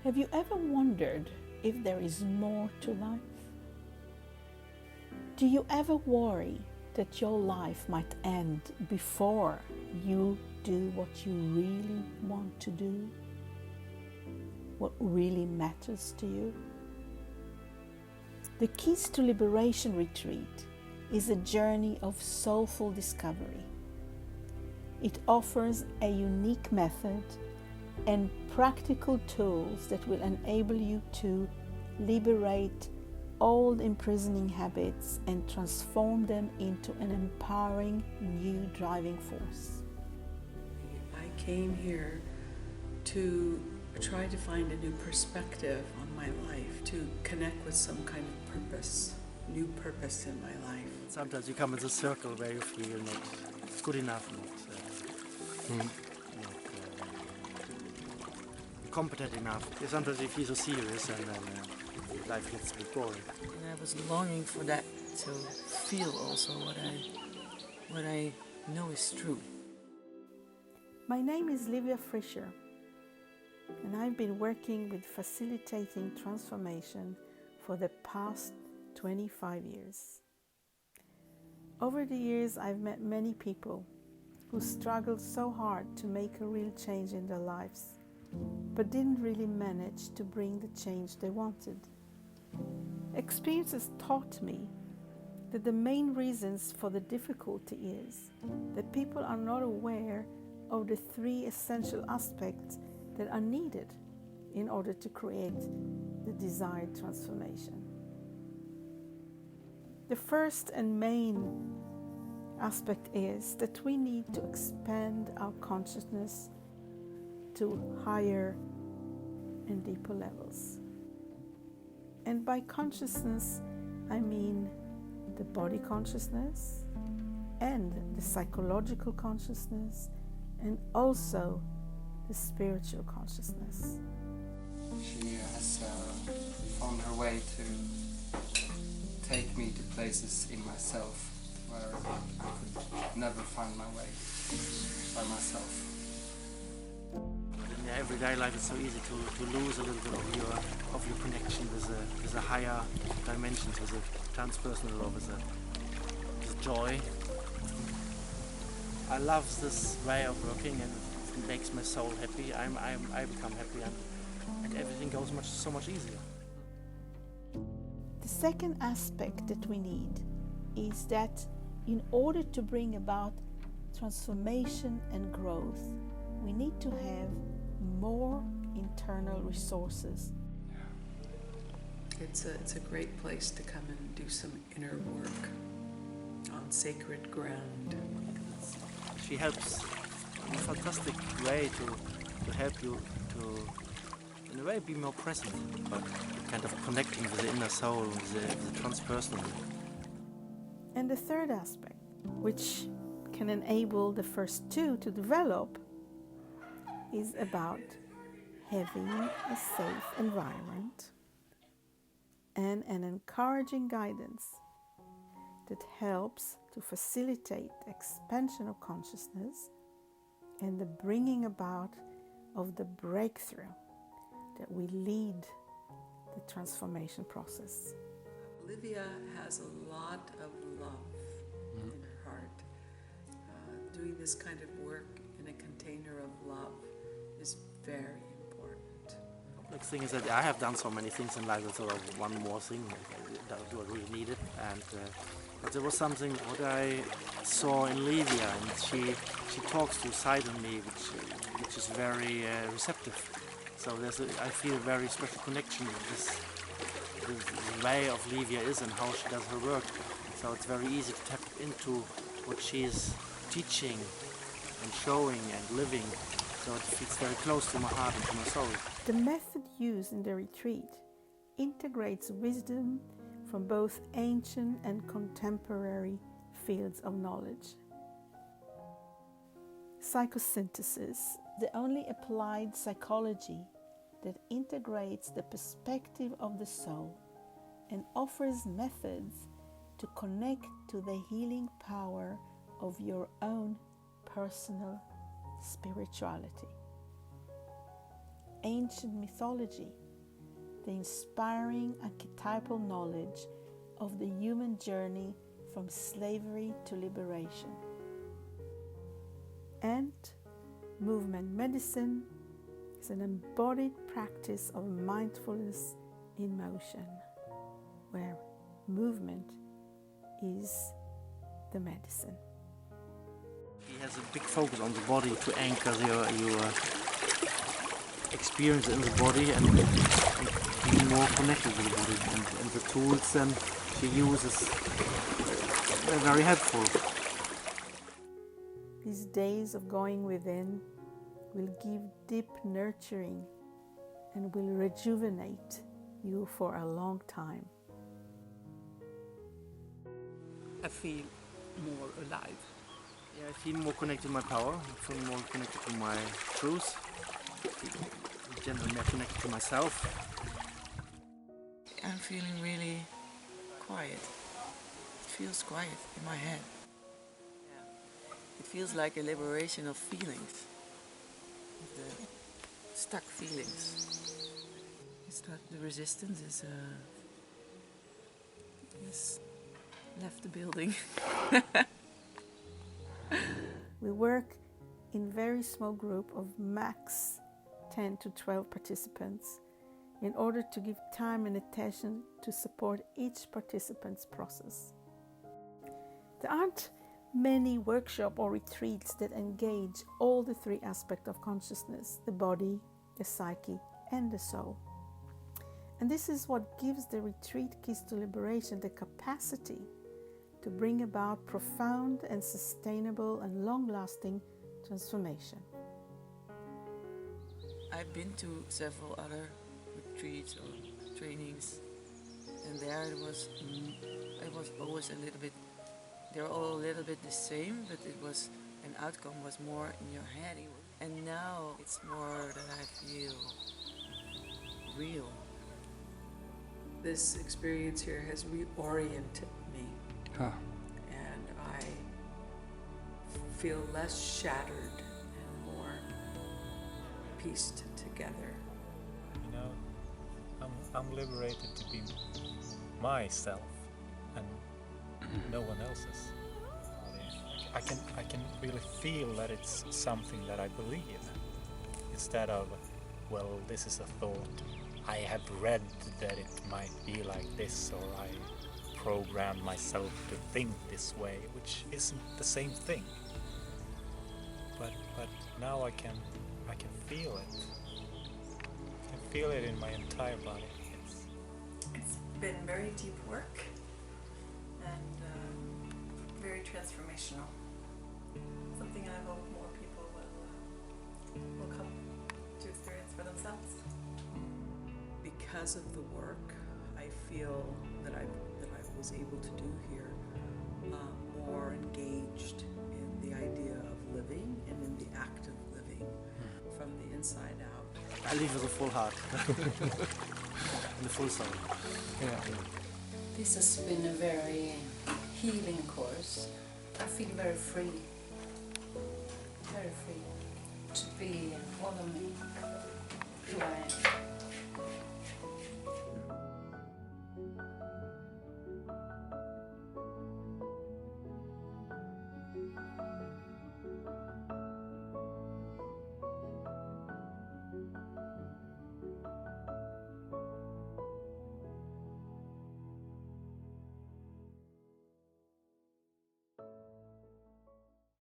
Have you ever wondered if there is more to life? Do you ever worry that your life might end before you do what you really want to do? What really matters to you? The Keys to Liberation Retreat is a journey of soulful discovery. It offers a unique method and practical tools that will enable you to liberate old imprisoning habits and transform them into an empowering new driving force. I came here to try to find a new perspective on my life, to connect with some kind of purpose, new purpose in my life. Sometimes you come in a circle where you feel not good enough, not competent enough. Sometimes you feel so serious and then life gets a bit boring. And I was longing for that, to feel also what I know is true. My name is Livia Frischer, and I've been working with facilitating transformation for the past 25 years. Over the years, I've met many people who struggled so hard to make a real change in their lives, but didn't really manage to bring the change they wanted. Experiences taught me that the main reasons for the difficulty is that people are not aware of the three essential aspects that are needed in order to create the desired transformation. The first and main aspect is that we need to expand our consciousness to higher and deeper levels. And by consciousness, I mean the body consciousness and the psychological consciousness and also the spiritual consciousness. She has found her way to take me to places in myself where I could never find my way by myself. In everyday life it's so easy to lose a little bit of your connection with a higher dimensions, with a transpersonal or with a joy. I love this way of working and it makes my soul happy. I become happy and everything goes so much easier. The second aspect that we need is that in order to bring about transformation and growth, we need to have more internal resources. It's a great place to come and do some inner work on sacred ground. She helps in a fantastic way to help you to, in a way, be more present, but kind of connecting with the inner soul, with the transpersonal. And the third aspect, which can enable the first two to develop, is about having a safe environment and an encouraging guidance that helps to facilitate the expansion of consciousness and the bringing about of the breakthrough that will lead the transformation process. Livia has a lot of love in her heart. Doing this kind of work in a container of love is very important. The thing is that I have done so many things in life, so one more thing that I really needed. And but there was something what I saw in Livia, and she talks to a side of me which is very receptive. So I feel a very special connection with the way of Livia is and how she does her work. So it's very easy to tap into what she is teaching and showing and living. So it feels very close to my heart and to my soul. The method used in the retreat integrates wisdom from both ancient and contemporary fields of knowledge. Psychosynthesis, the only applied psychology that integrates the perspective of the soul and offers methods to connect to the healing power of your own personal spirituality. ancient mythology, the inspiring archetypal knowledge of the human journey from slavery to liberation. And movement medicine is an embodied practice of mindfulness in motion, where movement is the medicine. He has a big focus on the body to anchor your experience in the body and be more connected with the body. And the tools then she uses are very helpful. These days of going within will give deep nurturing and will rejuvenate you for a long time. I feel more alive. Yeah, I feel more connected to my power, I feel more connected to my truth, generally more connected to myself. I'm feeling really quiet. It feels quiet in my head. It feels like a liberation of feelings, of the stuck feelings. It's that the resistance is left the building. We work in very small group of max 10 to 12 participants in order to give time and attention to support each participant's process. There aren't many workshops or retreats that engage all the three aspects of consciousness, the body, the psyche, and the soul. And this is what gives the retreat Keys to Liberation the capacity to bring about profound and sustainable and long-lasting transformation. I've been to several other retreats or trainings, and there it was always a little bit, they were all a little bit the same, but it was, an outcome was more in your head. And now it's more that I feel real. This experience here has reoriented me, and I feel less shattered and more pieced together. You know, I'm liberated to be myself and no one else's. I can really feel that it's something that I believe, instead of, well, this is a thought. I have read that it might be like this, or I programmed myself to think this way, which isn't the same thing. But now I can feel it. I can feel it in my entire body. It's been very deep work and very transformational. Something I hope more people will come to experience for themselves. Because of the work, I feel that I was able to do here, more engaged in the idea of living and in the act of living from the inside out. I live with a full heart and a full soul. Yeah. This has been a very healing course. I feel very free to be all of me, who I am.